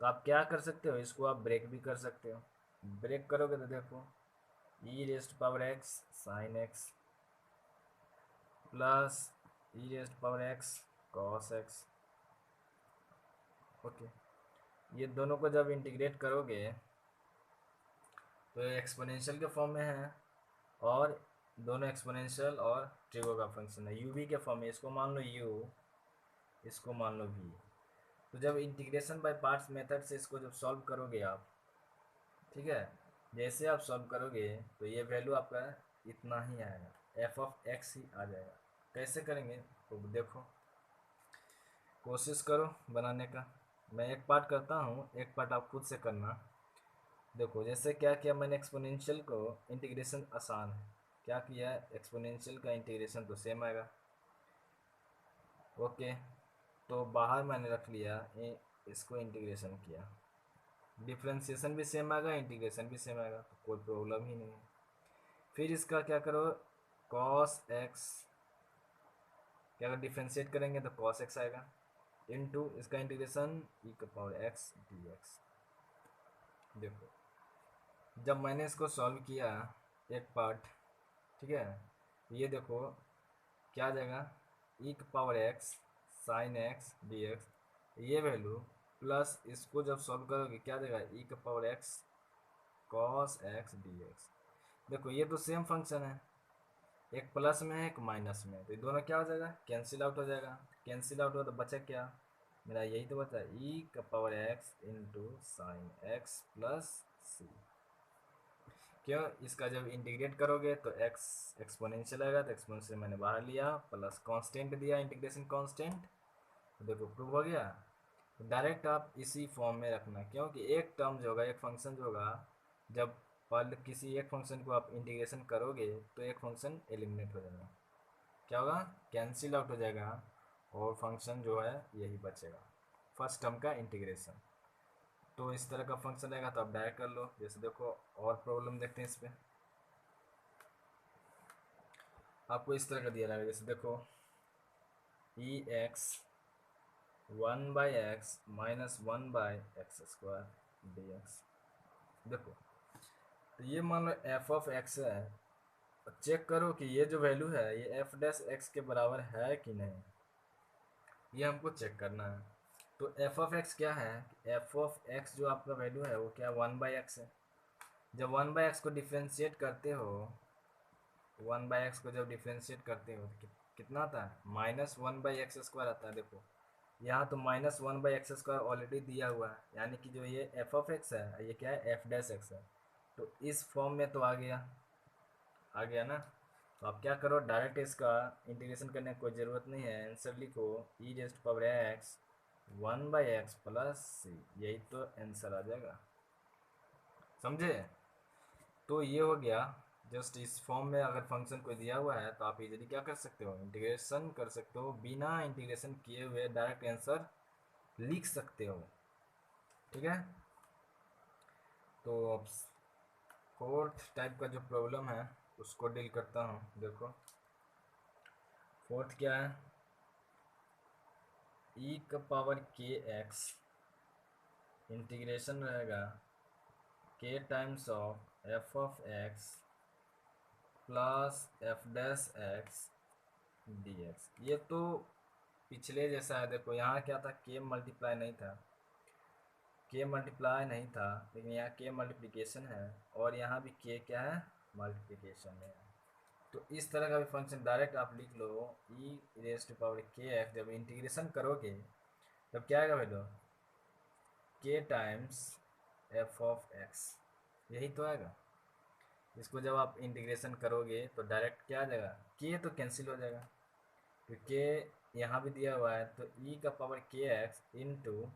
तो आप क्या कर सकते हो, इसको आप ब्रेक भी कर सकते हो, ब्रेक करोगे तो देखो e raise to power x sine x plus e raise to power x cos x, okay, ये दोनों को जब इंटीग्रेट करोगे तो एक्सपोनेंशियल के फॉर्म में है और दोनों एक्सपोनेंशियल और ट्रिगो का फंक्शन है, यू वी के फॉर्म में, इसको मान लो यू, इसको मान लो वी। तो जब इंटीग्रेशन बाय पार्ट्स मेथड से इसको जब सॉल्व करोगे आप, ठीक है, जैसे आप सॉल्व करोगे तो ये वैल्यू आपका इतना ही आएगा, एफ ऑफ एक्स ही आ जाएगा। कैसे करेंगे तो देखो, कोशिश करो बनाने का, मैं एक पार्ट करता हूँ, एक पार्ट आप खुद से करना। देखो जैसे क्या किया मैंने, एक्सपोनेंशियल को इंटीग्रेशन आसान है, क्या किया एक्सपोनेंशियल का इंटीग्रेशन तो सेम आएगा, ओके, तो बाहर मैंने रख लिया इसको इंटीग्रेशन किया, डिफ्रेंशिएशन भी सेम आएगा, इंटीग्रेशन भी सेम आएगा, तो कोई प्रॉब्लम ही नहीं है। फिर इसका क्या करो, कॉस एक्स, क्या अगर डिफ्रेंशिएट करेंगे तो कॉस एक्स आएगा, इनटू इसका इंटीग्रेशन ई का पावर एक्स डी एक्स। देखो जब मैंने इसको सॉल्व किया एक पार्ट, ठीक है, ये देखो क्या आ जाएगा, ई का power x sine x d x, ये वैल्यू प्लस इसको जब सॉल्व करोगे क्या आ जाएगा, ई का power x cos x d x. देखो ये तो सेम फंक्शन है, एक प्लस में है एक माइनस में, तो ये दोनों क्या हो जाएगा, कैंसिल आउट हो जाएगा। कैंसिल आउट हुआ तो बचा क्या, मेरा यही तो बचा, ई का power x into sine x plus C. क्यों, इसका जब इंटीग्रेट करोगे तो एक्स एक्सपोनेंशियल आएगा, तो एक्सपोनेंशियल मैंने बाहर लिया, प्लस कांस्टेंट दिया, इंटीग्रेशन कांस्टेंट, तो देखो प्रूव हो गया। डायरेक्ट आप इसी फॉर्म में रखना, क्योंकि एक टर्म जो होगा, एक फंक्शन जो होगा, जब पहले किसी एक फंक्शन को आप इंटीग्रेशन करोगे तो एक फंक्शन एलिमिनेट हो जाएगा, क्या होगा, कैंसिल आउट हो जाएगा, और फंक्शन जो है यही बचेगा, फर्स्ट टर्म का इंटीग्रेशन। तो इस तरह का फंक्शन रहेगा, तो आप डायरेक्ट कर लो। जैसे देखो और प्रॉब्लम देखते हैं इस पर, आपको इस तरह का दिया रहेगा, जैसे देखो ई x 1/x minus 1/x² dx। देखो तो ये मान लो एफ ऑफ एक्स है, चेक करो कि ये जो वैल्यू है ये एफ डैश एक्स के बराबर है कि नहीं, ये हमको चेक करना है। तो एफ ऑफ एक्स क्या है, एफ ऑफ एक्स जो आपका वैल्यू है वो क्या, 1/x है। जब 1/x को डिफ्रेंशिएट करते हो, 1/x को जब डिफ्रेंशिएट करते हो तो कितना आता है, -1/x² आता है। देखो यहाँ तो -1/x² ऑलरेडी दिया हुआ है, यानी कि जो ये एफ ऑफ एक्स है ये क्या है, एफ डैश एक्स है, तो इस फॉर्म में तो आ गया, आ गया ना। तो आप क्या करो, डायरेक्ट इसका इंटीग्रेशन करने की कोई ज़रूरत नहीं है, आंसर लिखो e raised power x 1/x plus C, यही तो आंसर आ जाएगा, समझे। तो ये हो गया, जस्ट इस फॉर्म में अगर फंक्शन कोई दिया हुआ है तो आप इजीली क्या कर सकते हो, इंटीग्रेशन कर सकते हो, बिना इंटीग्रेशन किए हुए डायरेक्ट आंसर लिख सकते हो, ठीक है। तो अब फोर्थ टाइप का जो प्रॉब्लम है उसको डील करता हूँ। देखो फोर्थ क्या है, ई का पावर के एक्स, इंटीग्रेशन रहेगा के times of F of x plus f dash x d x. ये तो पिछले जैसा है, देखो यहाँ क्या था, के मल्टीप्लाई नहीं था, के मल्टीप्लाई नहीं था, लेकिन यहाँ के मल्टीप्लिकेशन है, और यहाँ भी के क्या है, मल्टीप्लिकेशन है। तो इस तरह का भी फंक्शन डायरेक्ट आप लिख लो, ई रेज टू पावर के एक्स, जब इंटीग्रेशन करोगे तब क्या आएगा वैल्यू, के टाइम्स एफ ऑफ एक्स, यही तो आएगा। इसको जब आप इंटीग्रेशन करोगे तो डायरेक्ट क्या आ जाएगा, के तो कैंसिल हो जाएगा, तो के यहाँ भी दिया हुआ है, तो ई का पावर के x into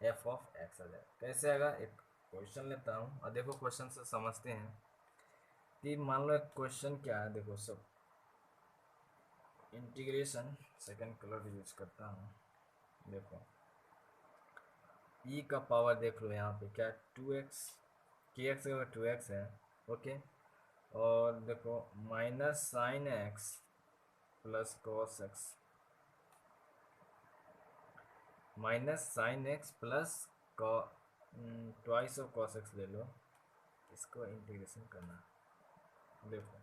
f of x आ जाएगा। कैसे आएगा, एक क्वेश्चन लेता हूँ और देखो क्वेश्चन से समझते हैं कि मान लो एक क्वेश्चन क्या है। देखो सब इंटीग्रेशन, सेकंड कलर यूज करता हूँ। देखो ई का पावर देख लो यहाँ पे क्या, 2x, के एक्स का 2x है, ओके, और देखो minus sign x plus cos x, minus sign x plus twice of cos x ले लो, इसको इंटीग्रेशन करना। देखो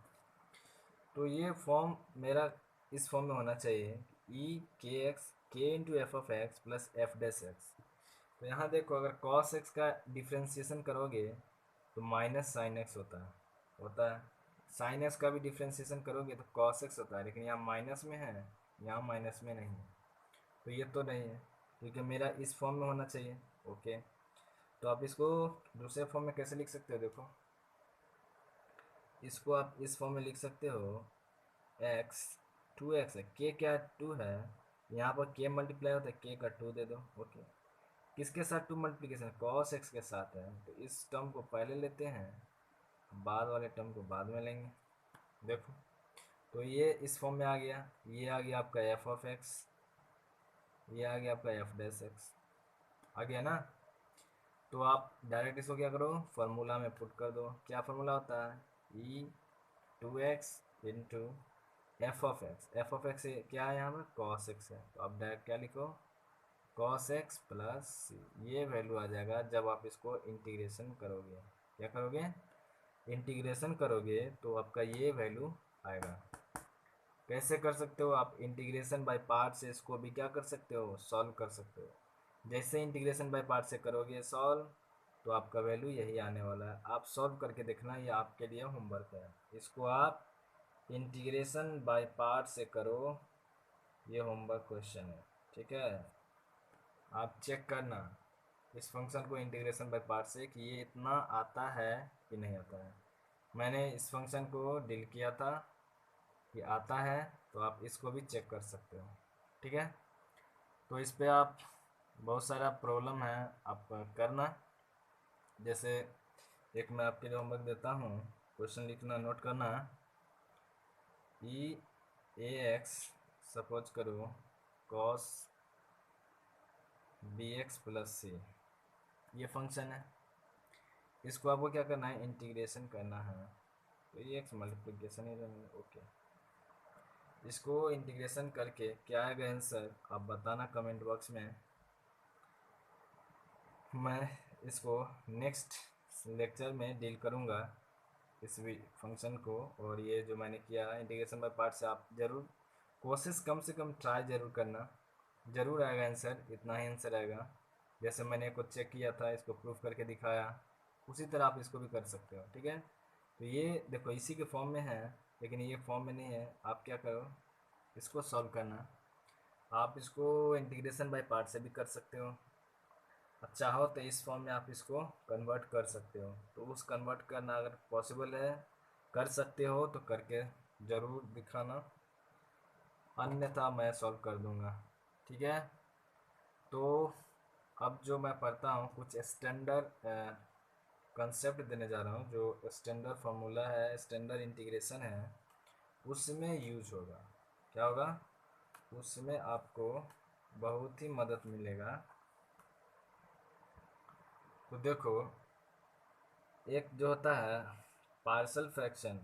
तो ये फॉर्म मेरा इस फॉर्म में होना चाहिए, ई के एक्स के into f of x plus f dash x. तो यहाँ देखो अगर कॉस एक्स का डिफ्रेंशिएशन करोगे तो माइनस साइन एक्स होता है, साइन एक्स का भी डिफ्रेंशिएशन करोगे तो कॉस एक्स होता है, लेकिन यहाँ माइनस में है, यहाँ माइनस में नहीं है, तो ये तो नहीं है, क्योंकि मेरा इस फॉर्म में होना चाहिए। ओके, तो आप इसको दूसरे फॉर्म में कैसे लिख सकते हो, देखो इसको आप इस फॉर्म में लिख सकते हो, एक्स 2x है, के क्या 2 है, यहाँ पर के मल्टीप्लाई होता है, के का 2 दे दो। ओके, किसके साथ 2 मल्टीप्लिकेशन, कॉस एक्स के साथ है, तो इस टर्म को पहले लेते हैं, बाद वाले टर्म को बाद में लेंगे। देखो तो ये इस फॉर्म में आ गया, ये आ गया आपका एफ ऑफ एक्स ये आ गया आपका एफ डैश एक्स, आ गया ना। तो आप डायरेक्ट इसको क्या करो, फार्मूला में पुट कर दो। क्या फार्मूला होता है, ई 2x into f of x क्या है यहाँ पर, कॉस एक्स है, तो आप डायरेक्ट क्या लिखो, कॉस एक्स प्लस सी। ये वैल्यू आ जाएगा जब आप इसको इंटीग्रेशन करोगे। क्या करोगे, इंटीग्रेशन करोगे तो आपका ये वैल्यू आएगा। कैसे कर सकते हो आप, इंटीग्रेशन बाय पार्ट से इसको भी क्या कर सकते हो, सॉल्व कर सकते हो। जैसे इंटीग्रेशन बाय पार्ट से करोगे सॉल्व, तो आपका वैल्यू यही आने वाला है। आप सॉल्व करके देखना, ये आपके लिए होमवर्क है। इसको आप इंटीग्रेशन बाय पार्ट से करो, ये होमवर्क क्वेश्चन है, ठीक है। आप चेक करना इस फंक्शन को इंटीग्रेशन बाय पार्ट से कि ये इतना आता है कि नहीं आता है। मैंने इस फंक्शन को डील किया था, ये आता है, तो आप इसको भी चेक कर सकते हो, ठीक है। तो इस पे आप बहुत सारा प्रॉब्लम है आप करना। जैसे एक मैं आपके लिए होमवर्क देता हूँ, क्वेश्चन लिखना, नोट करना। ई ए एक्स सपोज करो कॉस बी एक्स प्लस सी, ये फंक्शन है। इसको आपको क्या करना है, इंटीग्रेशन करना है। तो ये एक्स मल्टीप्लिकेशन ही रहेगा, ओके। इसको इंटीग्रेशन करके क्या आएगा आंसर, आप बताना कमेंट बॉक्स में। मैं इसको नेक्स्ट लेक्चर में डील करूँगा इस फंक्शन को। और ये जो मैंने किया इंटीग्रेशन बाय पार्ट से, आप ज़रूर कोशिश कम से कम ट्राई ज़रूर करना, ज़रूर आएगा आंसर, इतना ही आंसर आएगा। जैसे मैंने कुछ चेक किया था, इसको प्रूफ करके दिखाया, उसी तरह आप इसको भी कर सकते हो, ठीक है। तो ये देखो इसी के फॉर्म में है, लेकिन ये फॉर्म में नहीं है। आप क्या करो, इसको सॉल्व करना। आप इसको इंटीग्रेशन बाय पार्ट से भी कर सकते हो, आप चाहो तो इस फॉर्म में आप इसको कन्वर्ट कर सकते हो। तो उस कन्वर्ट करना अगर पॉसिबल है, कर सकते हो तो करके ज़रूर दिखाना, अन्यथा मैं सॉल्व कर दूंगा, ठीक है। तो अब जो मैं पढ़ता हूँ, कुछ स्टैंडर्ड कंसेप्ट देने जा रहा हूँ, जो स्टैंडर्ड फार्मूला है, स्टैंडर्ड इंटीग्रेशन है, उसमें यूज होगा। क्या होगा, उसमें आपको बहुत ही मदद मिलेगा। तो देखो, एक जो होता है पार्शल फ्रैक्शन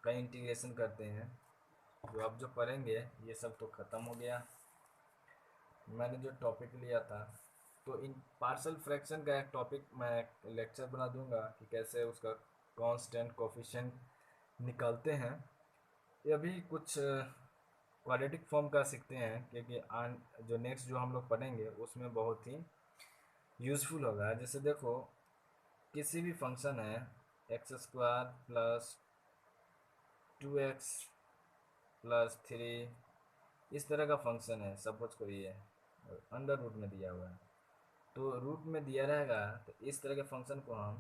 का इंटीग्रेशन करते हैं, जो आप जो पढ़ेंगे, ये सब तो ख़त्म हो गया। मैंने जो टॉपिक लिया था, तो इन पार्शल फ्रैक्शन का एक टॉपिक मैं लेक्चर बना दूंगा कि कैसे उसका कांस्टेंट कोफिशिएंट निकालते हैं। ये अभी कुछ क्वाड्रेटिक फॉर्म का सीखते हैं, क्योंकि जो नेक्स्ट जो हम लोग पढ़ेंगे उसमें बहुत ही यूज़फुल होगा। जैसे देखो, किसी भी फंक्शन है x square plus 2x plus 3, इस तरह का फंक्शन है, सपोज करिए अंडर रूट में दिया हुआ है। तो रूट में दिया रहेगा, तो इस तरह के फंक्शन को हम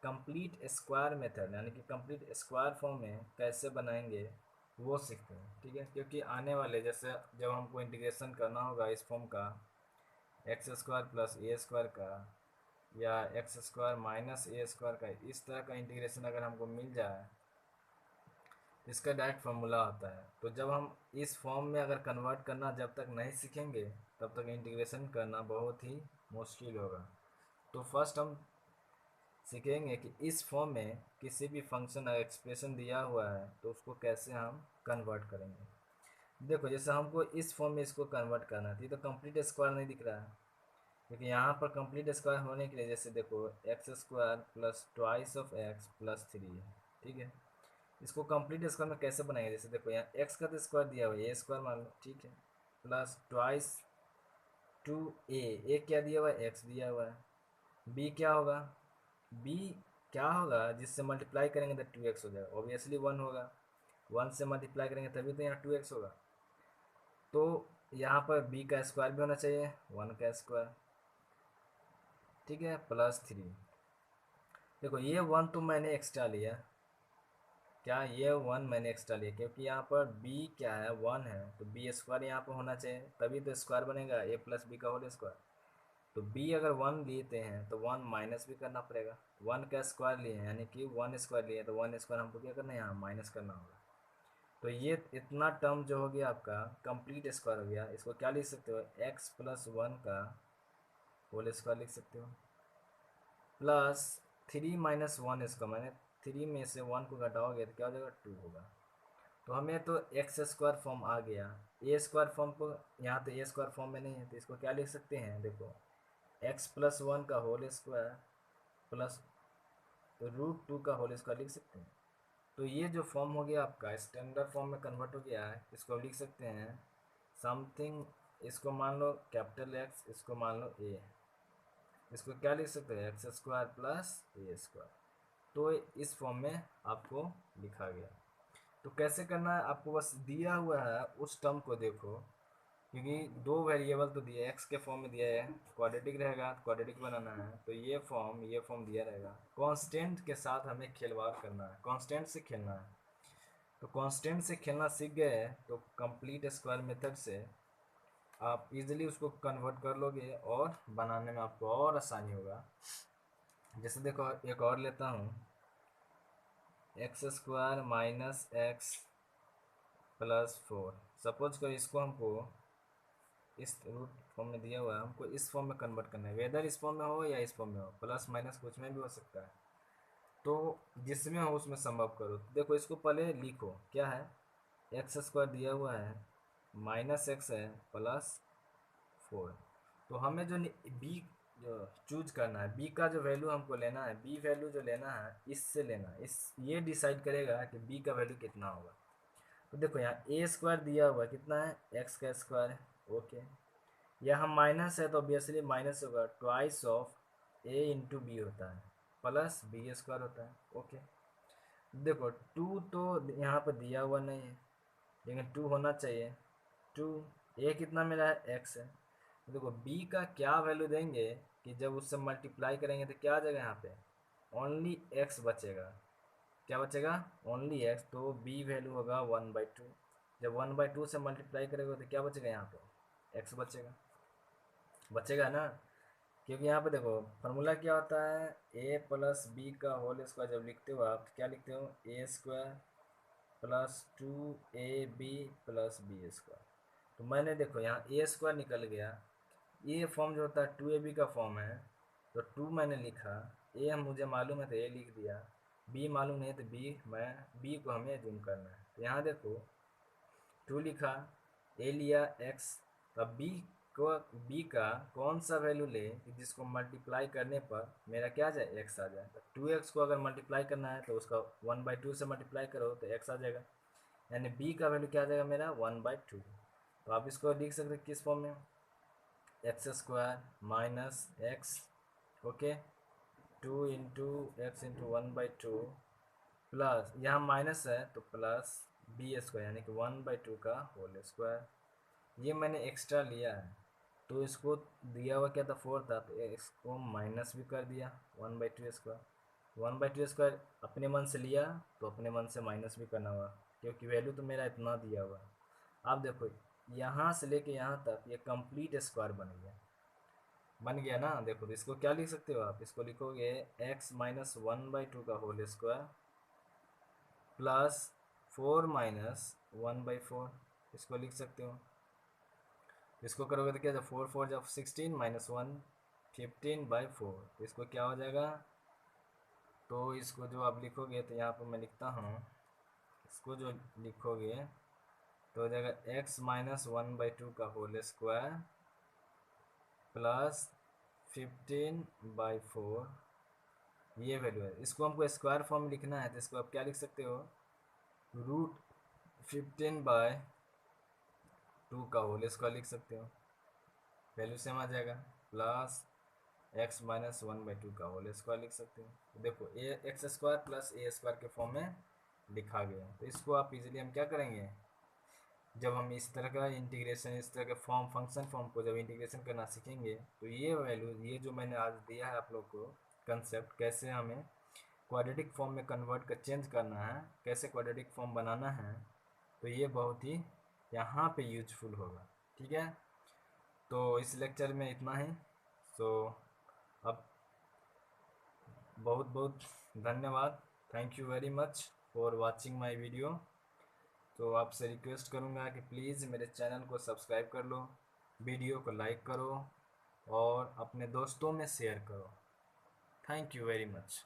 कंप्लीट स्क्वायर मेथड यानी कि कंप्लीट स्क्वायर फॉर्म में कैसे बनाएंगे वो सीखते हैं, ठीक है। क्योंकि आने वाले जैसे जब हमको इंटीग्रेशन करना होगा इस फॉर्म का, एक्स स्क्वायर प्लस ए स्क्वायर का, या एक्स स्क्वायर माइनस ए स्क्वायर का, इस तरह का इंटीग्रेशन अगर हमको मिल जाए, इसका डायरेक्ट फार्मूला होता है। तो जब हम इस फॉर्म में अगर कन्वर्ट करना जब तक नहीं सीखेंगे, तब तक इंटीग्रेशन करना बहुत ही मुश्किल होगा। तो फर्स्ट हम सीखेंगे कि इस फॉर्म में किसी भी फंक्शन या एक्सप्रेशन दिया हुआ है तो उसको कैसे हम कन्वर्ट करेंगे। देखो, जैसे हमको इस फॉर्म में इसको कन्वर्ट करना थी, तो कंप्लीट स्क्वायर नहीं दिख रहा है, क्योंकि यहाँ पर कंप्लीट स्क्वायर होने के लिए, जैसे देखो x square plus twice of x plus 3 है, ठीक है। इसको कंप्लीट स्क्वायर में कैसे बनाएंगे, जैसे देखो यहाँ एक्स का तो स्क्वायर दिया हुआ है, ए स्क्वायर मान लो, ठीक है, प्लस ट्वाइस 2a, क्या दिया हुआ है, एक्स दिया हुआ है। बी क्या होगा, बी क्या होगा, जिससे मल्टीप्लाई करेंगे तो 2x हो जाएगा, ऑब्वियसली 1 होगा, 1 से मल्टीप्लाई करेंगे तभी तो यहाँ 2x होगा। तो यहाँ पर बी का स्क्वायर भी होना चाहिए, 1 का स्क्वायर, ठीक है, प्लस 3। देखो ये 1 तो मैंने एक्स्ट्रा लिया, क्या ये 1 मैंने एक्स्ट्रा लिया, क्योंकि यहाँ पर b क्या है, 1 है, तो बी स्क्वायर यहाँ पर होना चाहिए, तभी तो स्क्वायर बनेगा a प्लस बी का होल स्क्वायर। तो b अगर 1 लेते हैं तो 1 माइनस भी करना पड़ेगा, 1 का स्क्वायर लिए हैं यानी कि 1 स्क्वायर लिए हैं, तो 1 स्क्वायर हमको क्या करना है, यहाँ माइनस करना होगा। तो ये इतना टर्म जो हो गया आपका कंप्लीट स्क्वायर हो गया। इसको क्या लिख सकते हो, एक्स प्लस वन का होल स्क्वायर लिख सकते हो, प्लस थ्री माइनस वन, इसका मैंने थ्री में से वन को घटाओगे तो क्या हो जाएगा, टू होगा। तो हमें तो एक्स स्क्वायर फॉर्म आ गया। ए स्क्वायर फॉर्म को यहाँ तो ए स्क्वायर फॉर्म में नहीं है, तो इसको क्या लिख सकते हैं, देखो एक्स प्लस वन का whole square plus root two का होल स्क्वायर लिख सकते हैं। तो ये जो फॉर्म हो गया आपका स्टैंडर्ड फॉर्म में कन्वर्ट हो गया है। इसको लिख सकते हैं समथिंग, इसको मान लो कैपिटल एक्स, इसको मान लो ए, इसको क्या लिख सकते हैं, एक्स स्क्वायर प्लस ए स्क्वायर। तो इस फॉर्म में आपको लिखा गया। तो कैसे करना है आपको, बस दिया हुआ है उस टर्म को देखो, क्योंकि दो वेरिएबल तो दिए, एक्स के फॉर्म में दिया है, क्वाड्रेटिक रहेगा तो क्वाड्रेटिक बनाना है, तो ये फॉर्म दिया रहेगा। कांस्टेंट के साथ हमें खिलवाड़ करना है, कांस्टेंट से खेलना है। तो कांस्टेंट से खेलना सीख गए तो कंप्लीट स्क्वायर मेथड से आप इजीली उसको कन्वर्ट कर लोगे और बनाने में आपको और आसानी होगा। जैसे देखो एक और लेता हूँ, x square minus x plus four. Suppose करो इसको हमको इस रूट फॉर्म में दिया हुआ है, हमको इस फॉर्म में कन्वर्ट करना है, वेदर इस फॉर्म में हो या इस फॉर्म में हो, प्लस माइनस कुछ में भी हो सकता है। तो जिसमें हो उसमें संभव करो। देखो इसको पहले लिखो, क्या है, एक्स स्क्वायर दिया हुआ है माइनस एक्स है प्लस फोर। तो हमें जो बी जो चूज करना है, बी का जो वैल्यू हमको लेना है, बी वैल्यू जो लेना है इससे लेना है, इस ये डिसाइड करेगा कि बी का वैल्यू कितना होगा। तो देखो यहाँ ए स्क्वायर दिया हुआ है, कितना है, एक्स का स्क्वायर है, ओके। यहाँ माइनस है तो ऑब्वियसली माइनस होगा, twice of a into b होता है, प्लस बी स्क्वायर होता है, ओके। देखो टू तो यहाँ पर दिया हुआ नहीं है, लेकिन टू होना चाहिए। टू, ए कितना मिला है, एक्स है। देखो बी का क्या वैल्यू देंगे कि जब उससे मल्टीप्लाई करेंगे तो क्या आ जाएगा, यहाँ पे ओनली एक्स बचेगा। क्या बचेगा, ओनली एक्स। तो बी वैल्यू होगा वन बाई टू। जब वन बाई टू से मल्टीप्लाई करेंगे तो क्या बचेगा, यहाँ पे एक्स बचेगा, बचेगा ना। क्योंकि यहाँ पे देखो फार्मूला क्या होता है, ए प्लस बी का होल स्क्वायर जब लिखते हो आप तो क्या लिखते हो, A square plus two A B plus B square. तो मैंने देखो यहाँ ए स्क्वायर निकल गया, ये फॉर्म जो होता है टू ए बी का फॉर्म है, तो टू मैंने लिखा, ए मुझे मालूम है तो ए लिख दिया, बी मालूम नहीं तो बी, मैं बी को हमें जूम करना है। तो यहाँ देखो टू लिखा, ए लिया एक्स। अब बी को, बी का कौन सा वैल्यू ले कि जिसको मल्टीप्लाई करने पर मेरा क्या आ जाए, एक्स आ जाए। तो टू एक्स को अगर मल्टीप्लाई करना है तो उसका वन बाई टू से मल्टीप्लाई करो तो एक्स आ जाएगा, यानी बी का वैल्यू क्या आ जाएगा मेरा, वन बाई टू। तो आप इसको लिख सकते हैं किस फॉर्म में, x square minus x, okay, two into x into one by two plus यहाँ माइनस है तो प्लस बी स्क्वायर, यानी कि वन बाई टू का होल स्क्वायर। ये मैंने एक्स्ट्रा लिया है, तो इसको दिया हुआ क्या था, फोर था, तो इसको माइनस भी कर दिया, one by to square. One by to square अपने मन से लिया तो अपने मन से माइनस भी करना हुआ, क्योंकि वैल्यू तो मेरा इतना दिया हुआ है। आप देखो यहाँ से लेके यहाँ तक ये कंप्लीट स्क्वायर बन गया, बन गया ना। देखो तो इसको क्या लिख सकते हो आप, इसको लिखोगे x minus one by two का whole square plus four minus one by four, इसको लिख सकते हो। इसको करोगे तो क्या जब फोर फोर जब sixteen minus one, fifteen by four, तो इसको क्या हो जाएगा। तो इसको जो आप लिखोगे तो यहाँ पर मैं लिखता हूँ, इसको जो लिखोगे तो हो जाएगा x minus one by two का whole square plus fifteen by four, ये वैल्यू है। इसको हमको स्क्वायर फॉर्म लिखना है तो इसको आप क्या लिख सकते हो, रूट फिफ्टीन बाय टू का होल स्क्वायर लिख सकते हो, वैल्यू सेम आ जाएगा, plus x minus one by two का होल स्क्वायर लिख सकते हो। तो देखो ए एक्स स्क्वायर प्लस ए स्क्वायर के फॉर्म में लिखा गया। तो इसको आप इजीली हम क्या करेंगे, जब हम इस तरह का इंटीग्रेशन, इस तरह के फॉर्म फंक्शन फॉर्म को जब इंटीग्रेशन करना सीखेंगे तो ये वैल्यू, ये जो मैंने आज दिया है आप लोग को कंसेप्ट, कैसे हमें क्वाड्रेटिक फॉर्म में कन्वर्ट कर चेंज करना है, कैसे क्वाड्रेटिक फॉर्म बनाना है, तो ये बहुत ही यहाँ पे यूजफुल होगा। ठीक है, तो इस लेक्चर में इतना ही। सो अब बहुत बहुत धन्यवाद, thank you very much for watching my video. तो आपसे रिक्वेस्ट करूँगा कि प्लीज़ मेरे चैनल को सब्सक्राइब कर लो, वीडियो को लाइक करो और अपने दोस्तों में शेयर करो। Thank you very much.